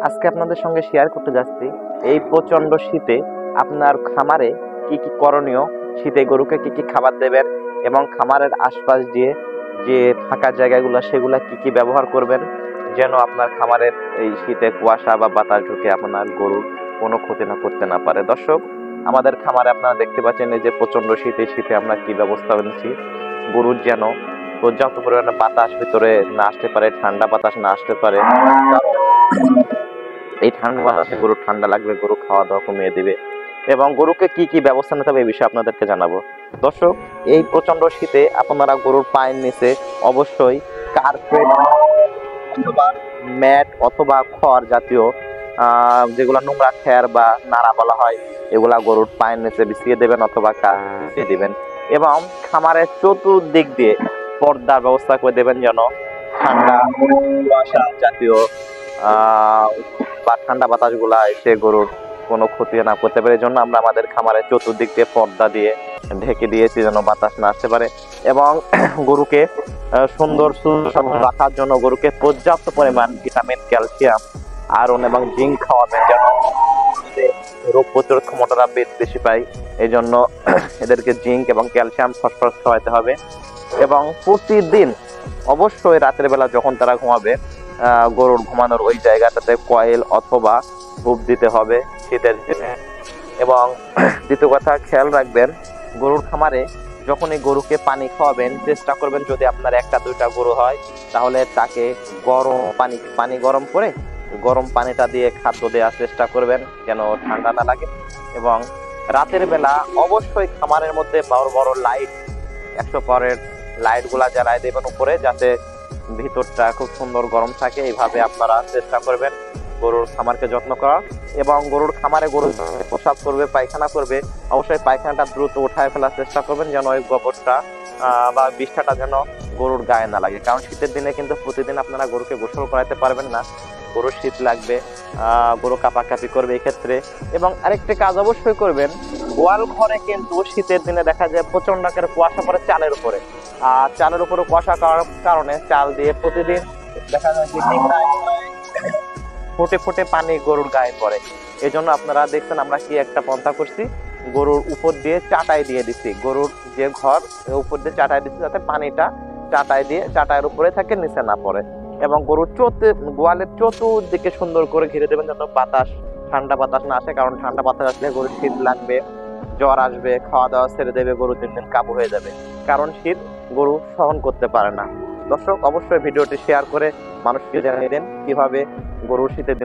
আজকে আপনাদের সঙ্গে শেয়ার করতে যাচ্ছি এই প্রচন্ড শীতে আপনার খামারে কি কি করণীয়, শীতে গরুকে কি কি খাবার দেবেন এবং খামারের আশপাশ দিয়ে যে ফাঁকা জায়গাগুলো সেগুলা কি কি ব্যবহার করবেন যেন আপনার খামারের এই শীতে কুয়াশা বা বাতাস ঢুকে আপনার গরুর কোনো ক্ষতি না করতে না পারে। দর্শক, আমাদের খামারে আপনারা দেখতে পাচ্ছেন এই যে প্রচন্ড শীতে আমরা কি ব্যবস্থা নিচ্ছি গরুর যেন পর্যাপ্ত পরিমাণে বাতাস ভিতরে না আসতে পারে, ঠান্ডা বাতাস না আসতে পারে। এই ঠান্ডা বাতাসে গরু ঠান্ডা লাগবে, গরু খাওয়া দাওয়া কমিয়ে দিবে এবং গরুকে কি কি ব্যবস্থা নিতে হবে এই বিষয়ে আপনাদেরকে জানাবো। দর্শক, এই প্রচন্ড শীতে আপনারা গরুর পায়ের নিচে অবশ্যই কার্পেট অথবা ম্যাট অথবা খড় জাতীয় যেগুলো নোংরা খ্যার বা নাড়া বলা হয় এগুলা গরুর পায়ের নিচে বিছিয়ে দেবেন অথবা বিছিয়ে দিবেন এবং খামারের চতুর্দিক দিয়ে পর্দার ব্যবস্থা করে দেবেন যেন ঠান্ডা কুয়াশা জাতীয় বা ঠান্ডা বাতাস গুলা এসে গরুর কোনো ক্ষতি না করতে পারে। এই জন্য আমরা আমাদের খামারের চতুর্দিক দিয়ে পর্দা দিয়ে ঢেকে দিয়েছি যেন বাতাস না আসতে পারে এবং গরুকে সুন্দর রাখার জন্য গরুকে পর্যাপ্ত পরিমাণ ভিটামিন, ক্যালসিয়াম, আয়রন এবং জিঙ্ক খাওয়াবেন যেন রোগ প্রতিরোধ ক্ষমতাটা বেশি পায়। এই জন্য এদেরকে জিঙ্ক এবং ক্যালসিয়াম, ফসফরাস খাওয়াতে হবে এবং প্রতিদিন অবশ্যই রাতের বেলা যখন তারা ঘুমাবে গরুর ঘুমানোর ওই জায়গাটাতে কয়েল অথবা ধূপ দিতে হবে শীতের দিনে। এবং দ্বিতীয় কথা, খেয়াল রাখবেন গরুর খামারে যখনই গরুকে পানি খাওয়াবেন চেষ্টা করবেন যদি আপনার একটা দুইটা গরু হয় তাহলে তাকে গরম পানি গরম করে গরম পানিটা দিয়ে খাদ্য দেওয়ার চেষ্টা করবেন যেন ঠান্ডা না লাগে। এবং রাতের বেলা অবশ্যই খামারের মধ্যে বড় বড় লাইট 100 পাওয়ারের লাইট গুলা জ্বালায় দেবেন উপরে যাতে ভিতরটা খুব সুন্দর গরম থাকে। এইভাবে আপনারা চেষ্টা করবেন গরুর খামারকে যত্ন করার। এবং গরুর খামারে গরু প্রসাব করবে, পায়খানা করবে, অবশ্যই পায়খানাটা দ্রুত উঠায় ফেলার চেষ্টা করবেন যেন ওই গোবরটা বা বিষ্ঠাটা যেন গরুর গায়ে না লাগে। কারণ শীতের দিনে কিন্তু প্রতিদিন আপনারা গরুকে গোসল করাতে পারবেন না, গরুর শীত লাগবে, গরু কাঁপাকাঁপি করবে এই ক্ষেত্রে। এবং আরেকটা কাজ অবশ্যই করবেন, গোয়াল ঘরে কিন্তু শীতের দিনে দেখা যায় প্রচন্ড আকারে কুয়াশা পড়ে চালের উপরে, আর চালের উপরে কুয়াশা কারণে চাল দিয়ে প্রতিদিন দেখা যায় যে ফুটে ফুটে পানি গরুর গায়ে পড়ে। এই জন্য আপনারা দেখছেন আমরা কি একটা পন্থা করছি, গরুর উপর দিয়ে চাটাই দিয়ে দিচ্ছি, গরুর যে ঘর উপর দিয়ে চাটাই দিচ্ছি যাতে পানিটা চাটাইয়ের উপরে থাকে, নিচে না পড়ে। এবং গরুর গোয়ালের চতুর্দিকে সুন্দর করে ঘিরে দেবেন যাতে বাতাস, ঠান্ডা বাতাস না আসে। কারণ ঠান্ডা বাতাস আসলে গরুর শীত লাগবে, জ্বর আসবে, খাওয়া দাওয়া ছেড়ে দেবে, গরু দিন দিন কাবু হয়ে যাবে, কারণ শীত গরু সহন করতে পারে না। দর্শক, অবশ্যই ভিডিওটি শেয়ার করে মানুষকে জানিয়ে দেন কিভাবে গরুর শীতের